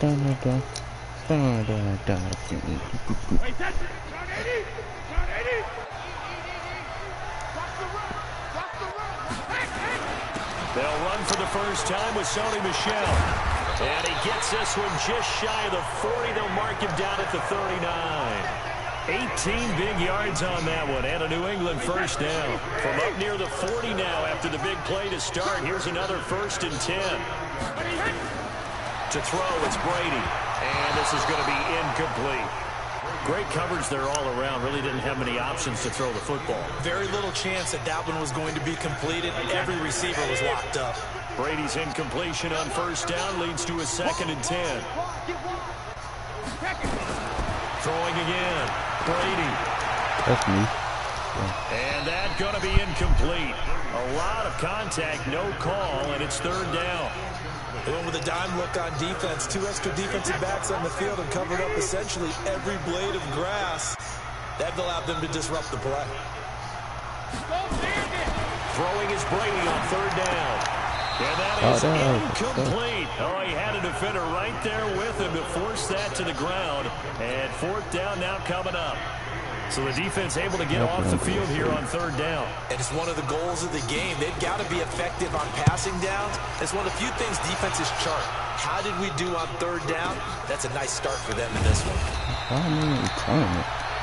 They'll run for the first time with Sony Michel. And he gets this one just shy of the 40. They'll mark him down at the 39. 18 big yards on that one, and a New England first down. From up near the 40 now after the big play to start. Here's another 1st and 10. To throw, it's Brady. And this is going to be incomplete. Great coverage there all around. Really didn't have many options to throw the football. Very little chance that that one was going to be completed. Every receiver was locked up. Brady's incompletion on first down leads to a 2nd and 10. Throwing again. Brady. That's me. And that's going to be incomplete. A lot of contact, no call, and it's 3rd down. They went with a dime look on defense. 2 extra defensive backs on the field and covered up essentially every blade of grass. That allowed them to disrupt the play. Throwing is Brady on 3rd down. And that is incomplete. Oh, he had a defender right there with him to force that to the ground. And 4th down now coming up. So the defense able to get off the field here on 3rd down. And it's one of the goals of the game. They've got to be effective on passing downs. It's one of the few things defenses chart. How did we do on 3rd down? That's a nice start for them in this one.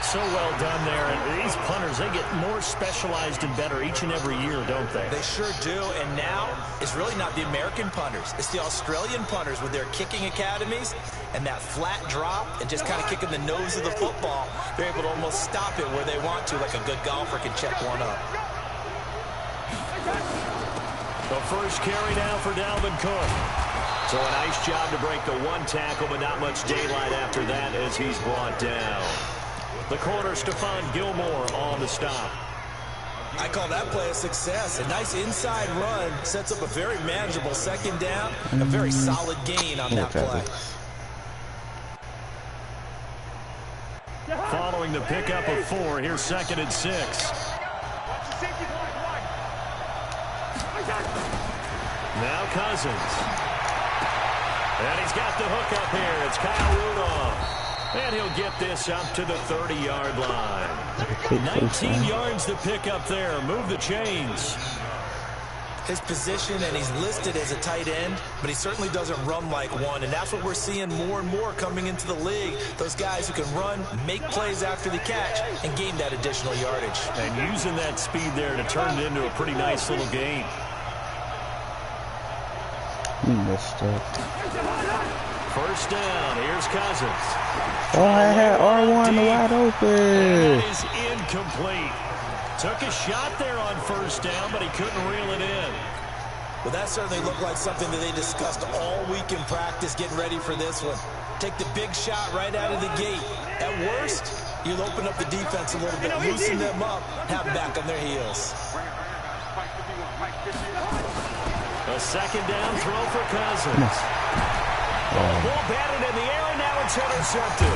So well done there. And these punters, they get more specialized and better each and every year, don't they? They sure do. And now it's really not the American punters. It's the Australian punters with their kicking academies and that flat drop and just kind of kicking the nose of the football. They're able to almost stop it where they want to, like a good golfer can check one up. The first carry now for Dalvin Cook. So a nice job to break the 1 tackle, but not much daylight after that as he's brought down. The corner, Stephon Gilmore, on the stop. I call that play a success. A nice inside run sets up a very manageable 2nd down. A very solid gain on that play. Following the pickup of 4, here's 2nd and 6. Now Cousins. And he's got the hook up here. It's Kyle Rudolph. And he'll get this up to the 30-yard line. 19 yards to pick up there. Move the chains. His position, and he's listed as a tight end, but he certainly doesn't run like one, and that's what we're seeing more and more coming into the league. Those guys who can run, make plays after the catch, and gain that additional yardage. And using that speed there to turn it into a pretty nice little game. He messed up. First down, here's Cousins. Oh, I had R1 wide open. That is incomplete. Took a shot there on first down, but he couldn't reel it in. Well, that certainly looked like something that they discussed all week in practice getting ready for this one. Take the big shot right out of the gate. At worst, you'll open up the defense a little bit, loosen them up, have them back on their heels. A 2nd down throw for Cousins. Ball batted in the air, and now it's intercepted.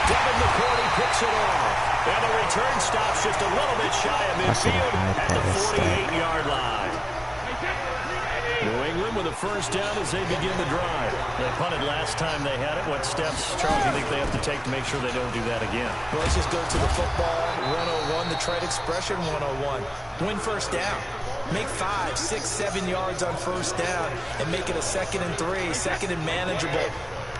Devin McCourty picks it off. And the return stops just a little bit shy of midfield at the 48-yard line. New England with a first down as they begin the drive. They punted last time they had it. What steps, Charles, do you think they have to take to make sure they don't do that again? Well, let's just go to the football 101, the trade expression 101. Win first down. Make 5, 6, 7 yards on first down and make it a 2nd and 3, 2nd and manageable.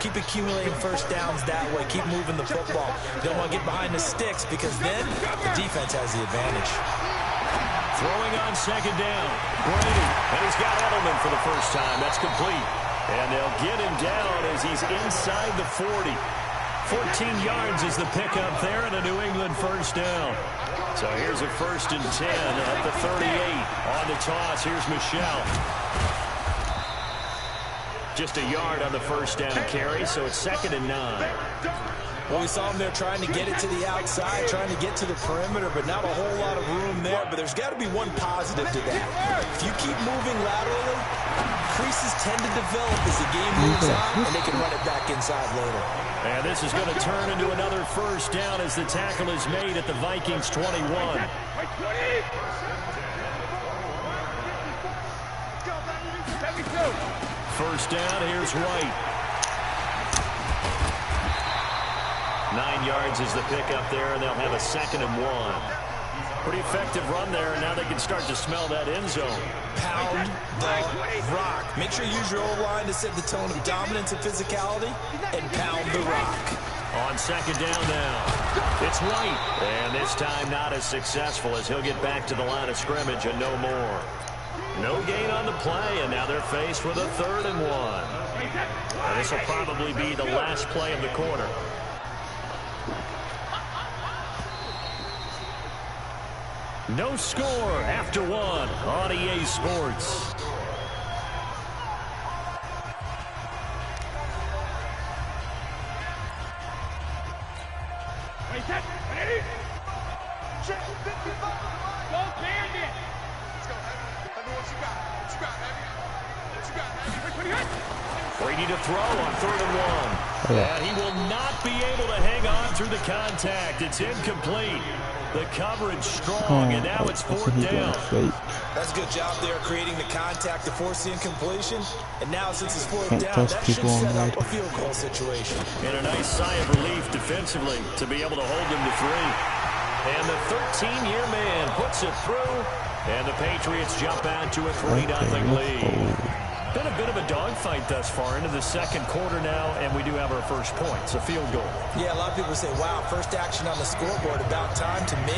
Keep accumulating first downs that way. Keep moving the football. You don't want to get behind the sticks because then the defense has the advantage. Throwing on 2nd down. Brady. And he's got Edelman for the first time. That's complete. And they'll get him down as he's inside the 40. 14 yards is the pickup there and a New England first down. So here's a 1st and 10 at the 38. On the toss, here's Michel. Just a yard on the first down carry, so it's 2nd and 9. Well, we saw him there trying to get it to the outside, trying to get to the perimeter, but not a whole lot of room there. But there's got to be one positive to that. If you keep moving laterally, creases tend to develop as the game moves on, and they can run it back inside later. And this is going to turn into another first down as the tackle is made at the Vikings 21. First down, here's White. 9 yards is the pickup there, and they'll have a 2nd and 1. Pretty effective run there, and now they can start to smell that end zone. Pound the rock. Make sure you use your O-line to set the tone of dominance and physicality, and pound the rock. On 2nd down now, it's White. And this time not as successful as he'll get back to the line of scrimmage and no more. No gain on the play, and now they're faced with a 3rd and 1. And this will probably be the last play of the quarter. No score after 1 on EA Sports. Brady to throw on 3rd and 1. And he will not be able to hang on through the contact. It's incomplete. The coverage strong, and now it's 4th down. That's a good job there creating the contact to force the incompletion. And now since it's 4th down, that should set up a field goal situation. And a nice sigh of relief defensively to be able to hold them to 3. And the 13-year man puts it through. And the Patriots jump out to a 3-0 lead. Been a bit of a dogfight thus far into the 2nd quarter now, and we do have our first points, a field goal. Yeah, a lot of people say, wow, first action on the scoreboard, about time. To me,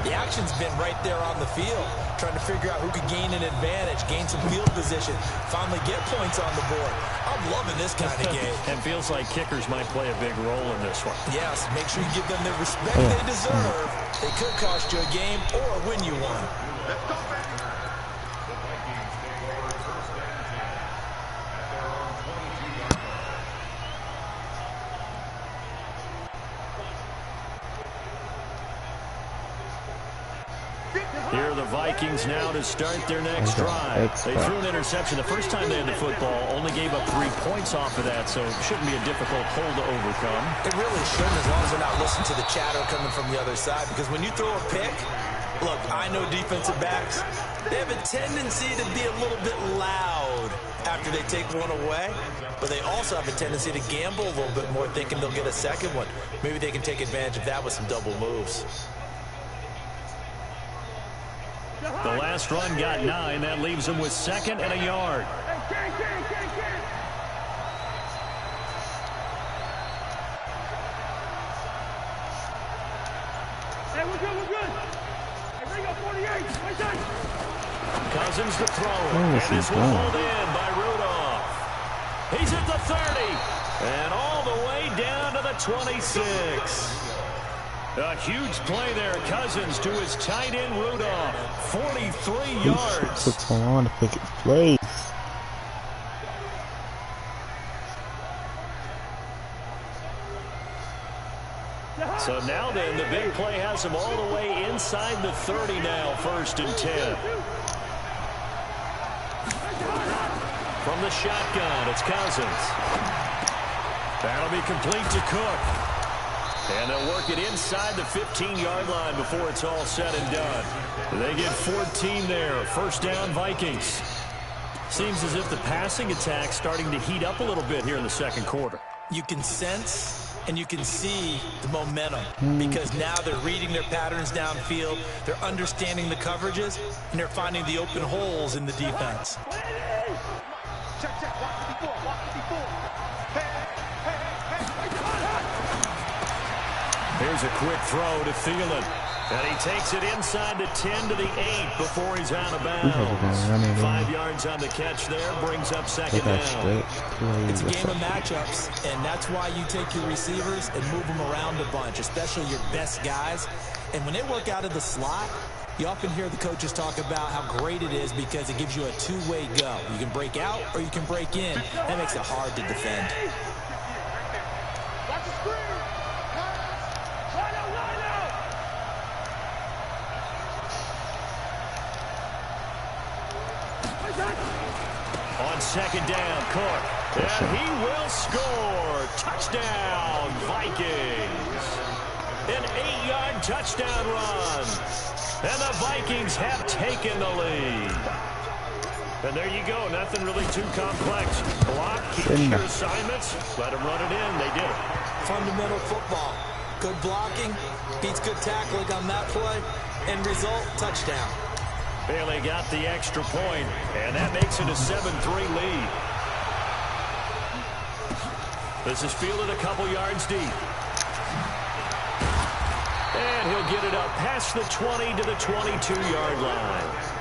the action's been right there on the field, trying to figure out who could gain an advantage, gain some field position, finally get points on the board. I'm loving this kind of game. And feels like kickers might play a big role in this one. Yes, make sure you give them the respect they deserve. They could cost you a game or win you one. Let's go, baby. Here are the Vikings now to start their next drive. They threw an interception the first time they had the football, only gave up 3 points off of that, so it shouldn't be a difficult hole to overcome. It really shouldn't, as long as they're not listening to the chatter coming from the other side, because when you throw a pick, look, I know defensive backs, they have a tendency to be a little bit loud after they take one away, but they also have a tendency to gamble a little bit more, thinking they'll get a second one. Maybe they can take advantage of that with some double moves. The last run got 9. That leaves them with 2nd and a yard. Hey, we're good. Hey, bring up 48. Cousins to throw it. And this one pulled in by Rudolph. He's at the 30. And all the way down to the 26. A huge play there. Cousins to his tight end, Rudolph. 43 yards. Took so long to pick his place. So now then, the big play has him all the way inside the 30 now. 1st and 10. From the shotgun, it's Cousins. That'll be complete to Cook. And they'll work it inside the 15-yard line before it's all said and done. They get 14 there. 1st down, Vikings. Seems as if the passing attack's starting to heat up a little bit here in the 2nd quarter. You can sense and you can see the momentum because now they're reading their patterns downfield, they're understanding the coverages, and they're finding the open holes in the defense. Here's a quick throw to Thielen. And he takes it inside the 10 to the 8 before he's out of bounds. 5 yards on the catch there, brings up 2nd down. It's a game of matchups, and that's why you take your receivers and move them around a bunch, especially your best guys. And when they work out of the slot, you often hear the coaches talk about how great it is because it gives you a two-way go. You can break out or you can break in. That makes it hard to defend. On 2nd down, Cook. And he will score. Touchdown, Vikings. An 8-yard touchdown run. And the Vikings have taken the lead. And there you go. Nothing really too complex. Block, keep your assignments. Let them run it in. They did it. Fundamental football. Good blocking, beats good tackling on that play, end result, touchdown. Bailey got the extra point, and that makes it a 7-3 lead. This is fielded a couple yards deep. And he'll get it up past the 20 to the 22-yard line.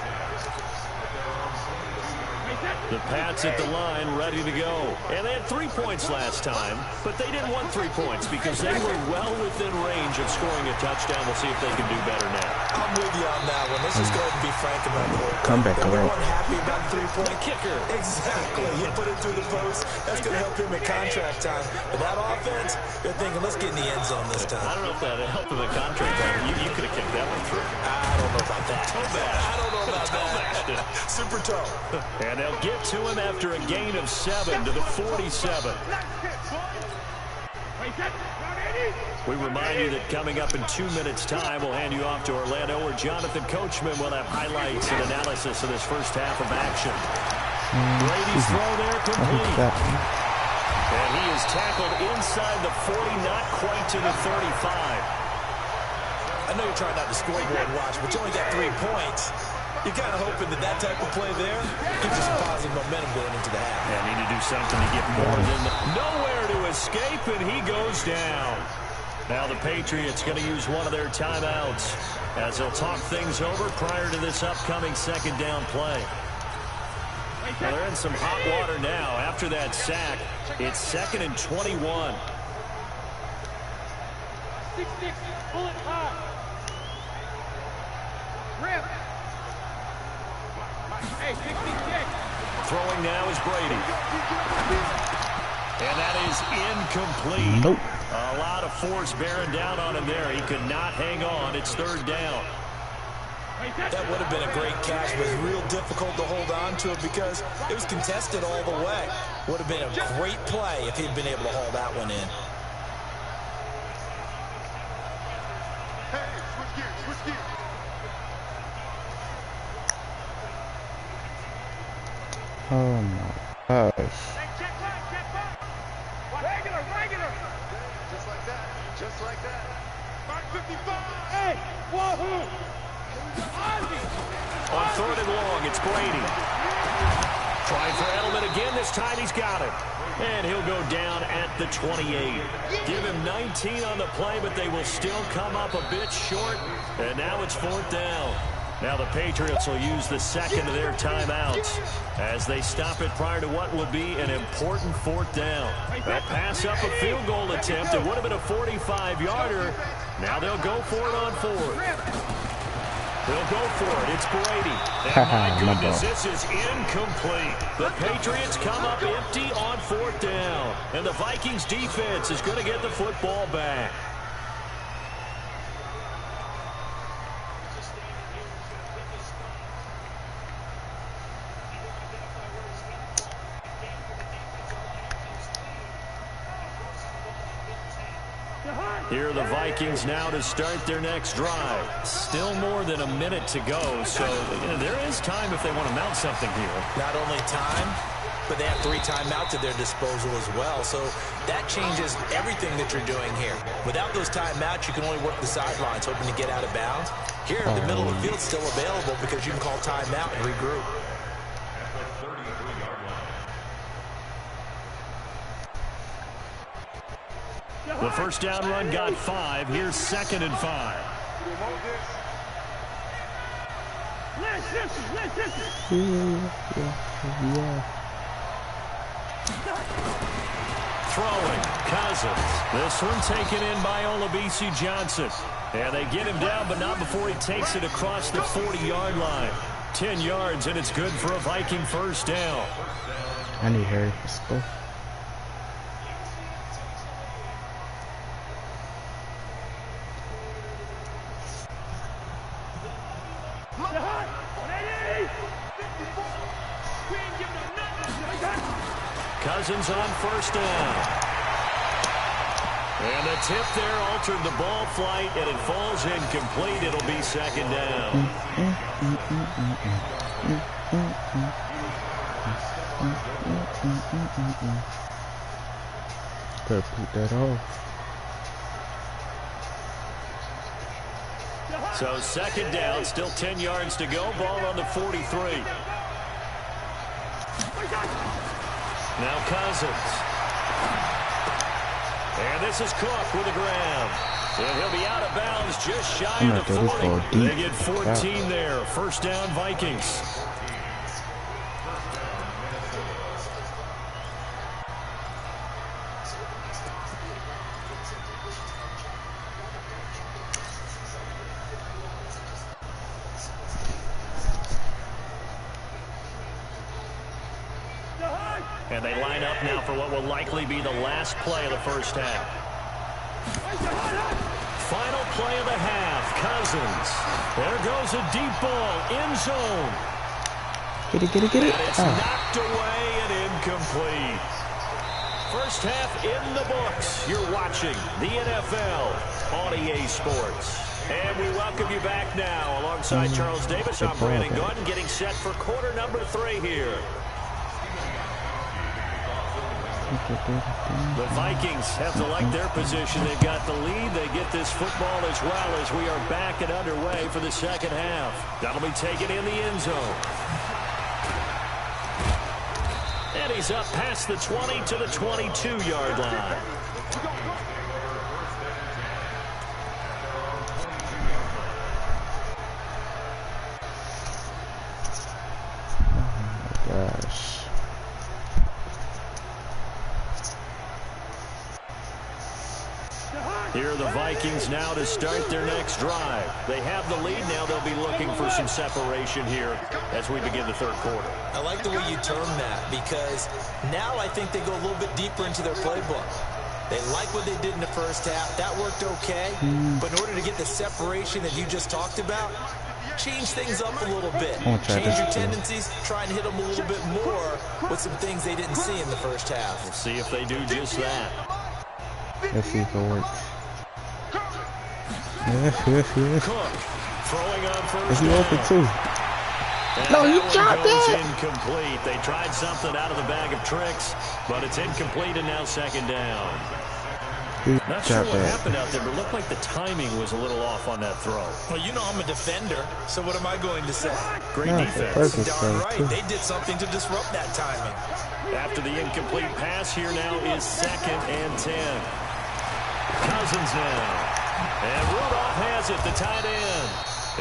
The Pats at the line, ready to go. And they had 3 points last time, but they didn't want 3 points because they were well within range of scoring a touchdown. We'll see if they can do better now. I'm with you on that one. Let's just go ahead and be frank about the whole Come back Everyone around. happy about the 3-point Kicker. Exactly. You put it through the post. That's going to help him at contract time. But that offense, they're thinking, let's get in the end zone this time. I don't know if that helped him at contract time. You could have kicked that one through. I don't know about that. Toe bash. I don't know about Toe bashed it. that. Super toe. And they'll get to him after a gain of 7 to the 47. We remind you that coming up in 2 minutes' time, we'll hand you off to Orlando, where Jonathan Coachman will have highlights and analysis of this first half of action. Brady's throw there complete. And he is tackled inside the 40, not quite to the 35. I know you're trying not to scoreboard watch, but you only got 3 points. You're kind of hoping that that type of play there gives you some positive momentum going into the half. Yeah, need to do something to get more than that. Nowhere to escape, and he goes down. Now the Patriots going to use one of their timeouts as they'll talk things over prior to this upcoming second down play. Now they're in some hot water now. After that sack, it's 2nd and 21. 6-6, pull it high. Rip. Hey, 6-6. Throwing now is Brady. And that is incomplete. Nope. A lot of force bearing down on him there. He could not hang on. It's 3rd down. That would have been a great catch, but it's real difficult to hold on to it because it was contested all the way. Would have been a great play if he'd been able to haul that one in. Hey, switch gears, switch gears. Oh my gosh. Check back. Regular. Just like that. Mark 55. Hey, wahoo. On 3rd and long, it's Brady. Trying for Edelman again. This time he's got it. And he'll go down at the 28. Give him 19 on the play, but they will still come up a bit short. And now it's 4th down. Now the Patriots will use the second of their timeouts as they stop it prior to what will be an important 4th down. They'll pass up a field goal attempt. It would have been a 45-yarder. Now they'll go for it on 4th. They'll go for it. It's Brady. And my goodness, this is incomplete. The Patriots come up empty on 4th down. And the Vikings defense is going to get the football back. Here are the Vikings now to start their next drive. Still more than a minute to go, so there is time if they want to mount something here. Not only time, but they have 3 timeouts at their disposal as well, so that changes everything that you're doing here. Without those timeouts, you can only work the sidelines, hoping to get out of bounds. Here, the middle of the field is still available because you can call timeout and regroup. The first down run got 5. Here's 2nd and 5. Throwing, Cousins. This one taken in by Olabisi Johnson. And they get him down, but not before he takes it across the 40-yard line. 10 yards, and it's good for a Viking first down. I need Harry. Let's go. Cousins on first down. And the tip there altered the ball flight, and it falls incomplete. It'll be 2nd down. Gotta put that off. So second down, still 10 yards to go. Ball on the 43. Now Cousins. And this is Cook with a grab. And he'll be out of bounds just shy of the 40. They get 14 there. First down, Vikings. And they line up now for what will likely be the last play of the first half. Final play of the half. Cousins. There goes a deep ball. End zone. Get it. And it's knocked away and incomplete. First half in the books. You're watching the NFL on EA Sports. And we welcome you back now. Alongside Charles Davis, I'm Brandon Gordon, getting set for quarter number 3 here. The Vikings have to like their position. They've got the lead. They get this football as well as we are back and underway for the second half. That'll be taken in the end zone. And he's up past the 20 to the 22-yard line. Gosh. Here are the Vikings now to start their next drive. They have the lead now. They'll be looking for some separation here as we begin the third quarter. I like the way you term that because now I think they go a little bit deeper into their playbook. They like what they did in the first half. That worked okay. But in order to get the separation that you just talked about, change things up a little bit. Change your tendencies. Try and hit them a little bit more with some things they didn't see in the first half. We'll see if they do just that. Let's see if it works. Cook throwing on first Is he down. open too? And No, you that dropped one goes it. incomplete. They tried something out of the bag of tricks, but it's incomplete and now second down. Not sure what happened out there, but it looked like the timing was a little off on that throw. Well, you know I'm a defender, so what am I going to say? Great defense. Perfect Darn throw, right. too. They did something to disrupt that timing. After the incomplete pass, here now is second and 10. Cousins now. And Rudolph has it, the tight end.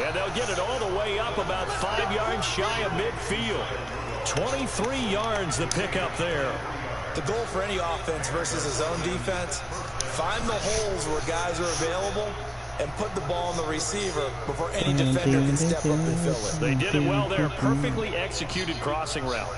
And they'll get it all the way up about 5 yards shy of midfield. 23 yards the pickup there. The goal for any offense versus a zone defense, find the holes where guys are available and put the ball on the receiver before any defender can step up and fill it. They did it well there. Perfectly executed crossing route.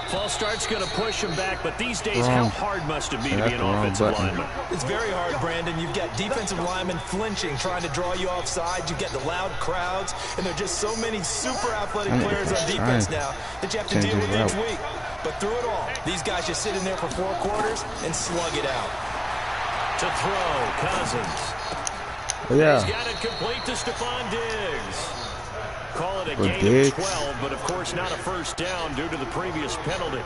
False start's going to push him back, but these days, how hard must it be to be an offensive lineman? It's very hard, Brandon. You've got defensive linemen flinching, trying to draw you offside. You get the loud crowds, and there are just so many super athletic players on defense now that you have to deal with each week. But through it all, these guys just sit in there for 4 quarters and slug it out. To throw, Cousins. Yeah. He's got it complete to Stephon Diggs. Call it a gain of 12, but of course not a first down due to the previous penalty.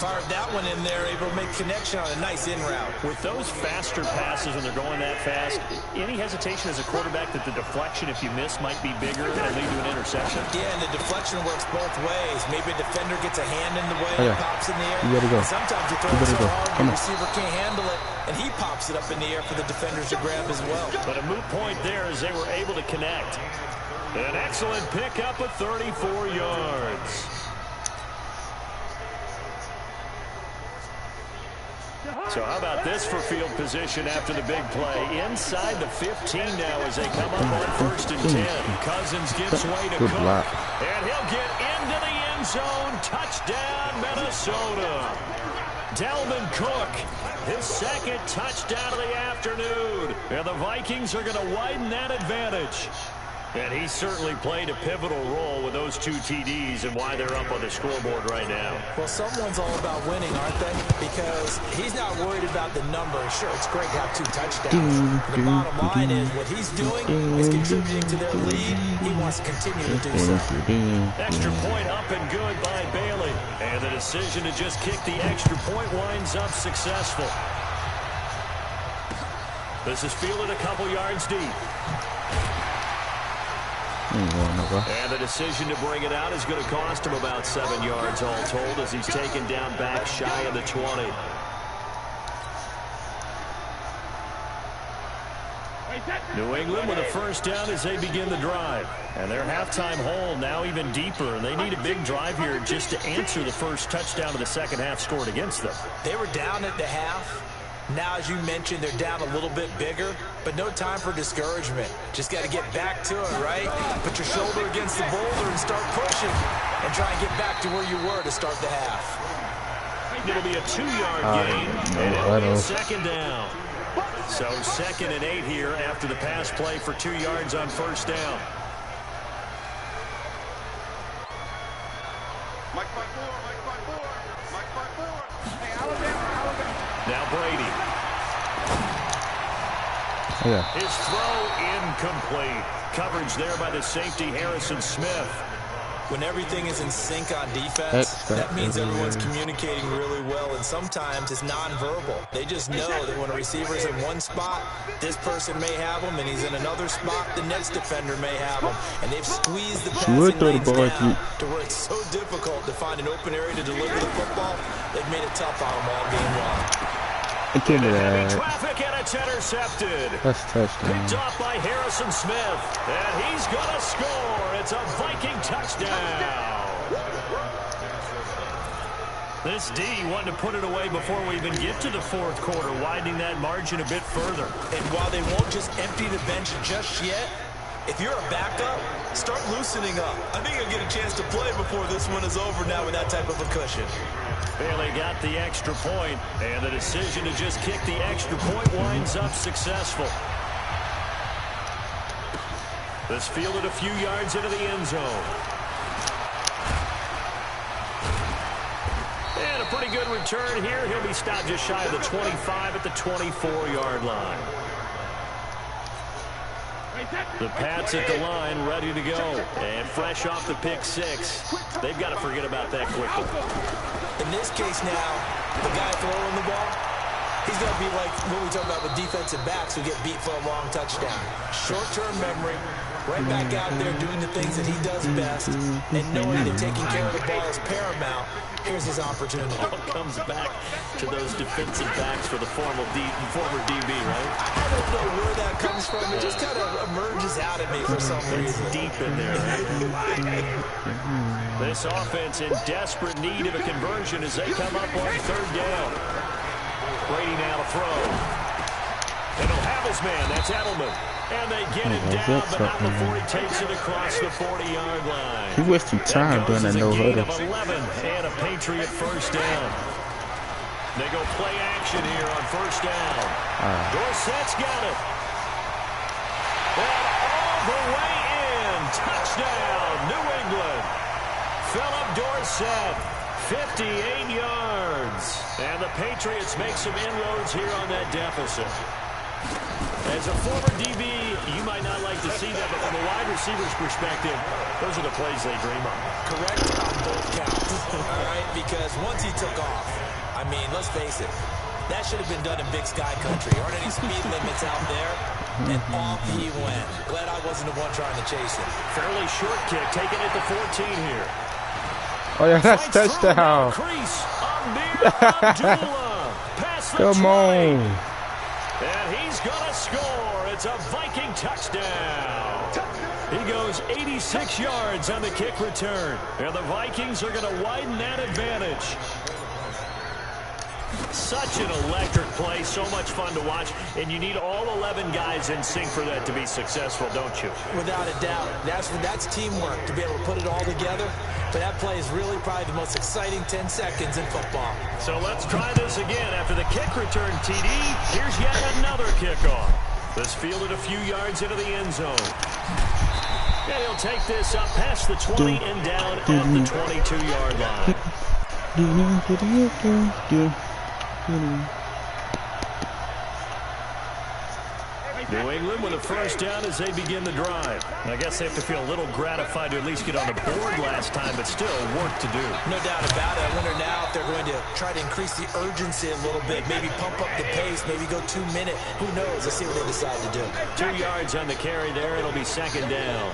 Fired that one in there, able to make connection on a nice in route. With those faster passes and they're going that fast, any hesitation as a quarterback that the deflection, if you miss, might be bigger and lead to an interception? Yeah, and the deflection works both ways. Maybe a defender gets a hand in the way and pops in the air. You gotta go. Sometimes you throw it so hard, the receiver can't handle it, and he pops it up in the air for the defenders to grab as well. But a moot point there as they were able to connect. An excellent pickup of 34 yards. So how about this for field position after the big play? Inside the 15 now as they come up on first and 10. Cousins gives way to Cook. And he'll get into the end zone. Touchdown, Minnesota. Dalvin Cook, his second touchdown of the afternoon. And the Vikings are going to widen that advantage. And he certainly played a pivotal role with those 2 TDs and why they're up on the scoreboard right now. Well, someone's all about winning, aren't they? Because he's not worried about the numbers. Sure, it's great to have 2 touchdowns. The bottom line is what he's doing is contributing to their lead. He wants to continue to do so. Extra point up and good by Bailey. And the decision to just kick the extra point winds up successful. This is fielded a couple yards deep. And the decision to bring it out is going to cost him about 7 yards all told as he's taken down back shy of the 20. New England with a first down as they begin the drive. And their halftime hole now even deeper. And they need a big drive here just to answer the first touchdown of the second half scored against them. They were down at the half. Now, as you mentioned, they're down a little bit bigger, but no time for discouragement. Just got to get back to it, right? Put your shoulder against the boulder and start pushing and try and get back to where you were to start the half. It'll be a 2-yard gain, and it'll be a second down. So 2nd and 8 here after the pass play for 2 yards on first down. Now Brady. His throw incomplete. Coverage there by the safety, Harrison Smith. When everything is in sync on defense, that means everyone's communicating really well, and sometimes it's nonverbal. They just know that when a receiver's in one spot, this person may have him, and he's in another spot, the next defender may have him. And they've squeezed the passing lanes down to where it's so difficult to find an open area to deliver the football. They've made it tough on them all game long. Traffic, and it's intercepted. That's touchdown. Picked off by Harrison Smith, and he's going to score. It's a Viking touchdown. This D wanted to put it away before we even get to the fourth quarter, widening that margin a bit further. And while they won't just empty the bench just yet, if you're a backup, start loosening up. I think you'll get a chance to play before this one is over now with that type of a cushion. Bailey got the extra point, and the decision to just kick the extra point winds up successful. This fielded a few yards into the end zone. And a pretty good return here. He'll be stopped just shy of the 25 at the 24-yard line. The Pats at the line, ready to go. And fresh off the pick six. They've got to forget about that quickly. In this case now, the guy throwing the ball, he's going to be like what we talk about with defensive backs who get beat for a long touchdown. Short-term memory, right back out there doing the things that he does best, and knowing that taking care of the ball is paramount. Here's his opportunity. All comes back to those defensive backs for the former DB, right? I don't know where that comes from. It just kind of emerges out at me for some reason. It's deep in there, right? This offense in desperate need of a conversion as they come up on third down. Brady now to throw. And he'll have his man. That's Edelman. And they get it down, but not before he takes it across the 40-yard line. He wasted time doing that no huddle. 11 and a Patriot first down. They go play action here on first down. Dorsett's got it. And all the way in. Touchdown, New England. Philip Dorsett, 58 yards. And the Patriots make some inroads here on that deficit. As a former DB, you might not like to see that, but from a wide receiver's perspective, those are the plays they dream of. Correct on both counts, all right? Because once he took off, I mean, let's face it, that should have been done in Big Sky country. Aren't any speed limits out there? And off he went. Glad I wasn't the one trying to chase him. Fairly short kick, taking it to 14 here. Oh, yeah, that's touchdown. Come on. And he's going to score. It's a Viking touchdown. He goes 86 yards on the kick return. And the Vikings are going to widen that advantage. Such an electric play, so much fun to watch, and you need all 11 guys in sync for that to be successful, don't you? Without a doubt. That's teamwork to be able to put it all together. But that play is really probably the most exciting 10 seconds in football. So let's try this again. After the kick return, TD, here's yet another kickoff. This fielded a few yards into the end zone. And he'll take this up past the 20 and down at the 22-yard line. New England with a first down as they begin the drive. I guess they have to feel a little gratified to at least get on the board last time, but still work to do. No doubt about it. I wonder now if they're going to try to increase the urgency a little bit, maybe pump up the pace, maybe go 2 minute. Who knows? Let's see what they decide to do. 2 yards on the carry there. It'll be second down.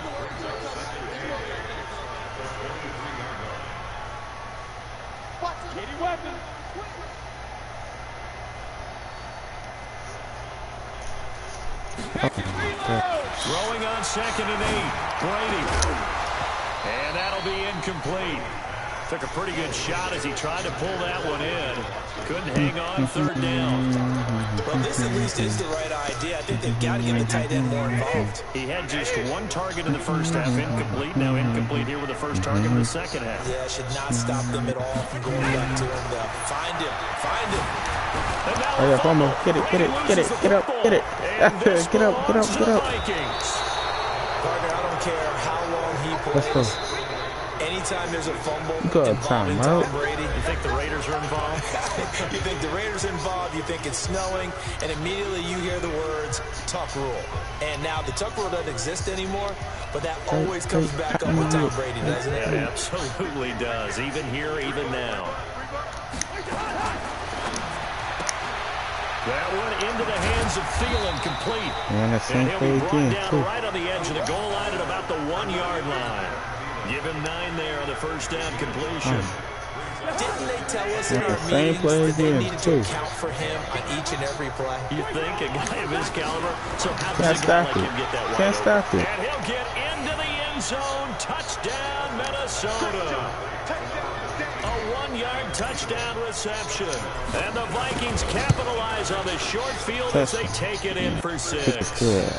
Throwing on 2nd and 8. Brady. And that'll be incomplete. Took a pretty good shot as he tried to pull that one in. Couldn't hang on 3rd down. Well, this at least is the right idea. I think they've got to get the tight end more involved. He had just 1 target in the first half, incomplete. Now incomplete here with the first target in the second half. Yeah, should not stop them at all from going back to him. Find him. Find him. Oh yeah, fumble. Get it. Get up. Get it. Get up. Partner, I don't care how long he plays. Let's go. Anytime there's a fumble Time involving out. Tom Brady, You think the Raiders are involved? you think the Raiders are involved, you think it's snowing, and immediately you hear the words, Tuck rule. And now the Tuck rule doesn't exist anymore, but that always comes back up with Tom Brady, doesn't it? It absolutely does, even here, even now. That one into the hands of Thielen, complete. And the same he'll play be brought again, down too. right on the edge of the goal line at about the 1-yard line. Give him 9 there on the first down completion. Didn't they tell us in Yeah, our the same meetings play that they again, needed too. to account for him on each and every play? You think a guy of his caliber? So how Can't does a guy stop like it. him get that wide Can't open? stop it. And he'll get into the end zone. Touchdown, Minnesota. A 1-yard touchdown reception. And the Vikings capitalize on the short field as they take it in for 6. Yeah.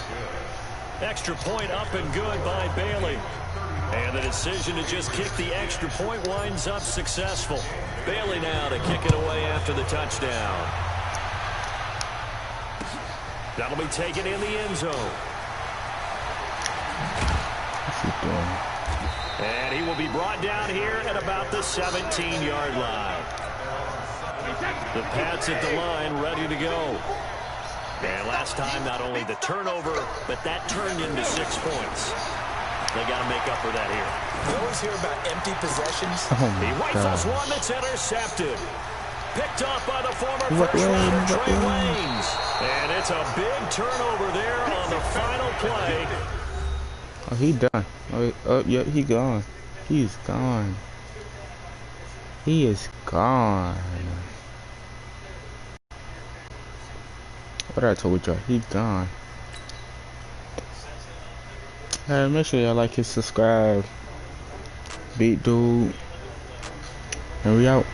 Extra point up and good by Bailey. And the decision to just kick the extra point winds up successful. Bailey now to kick it away after the touchdown. That'll be taken in the end zone. What's he doing? And he will be brought down here at about the 17-yard line. The Pats at the line ready to go. And last time, not only the turnover, but that turned into 6 points. They got to make up for that here. You always hear about empty possessions. Oh He my rifles God. one that's intercepted. Picked off by the former first-rounder Trey Waynes. And it's a big turnover there on the final play. Oh, he done. Oh, yeah, he gone. He's gone. He is gone. What I told y'all, he gone. Hey, make sure y'all like and subscribe. Big dude. And we out.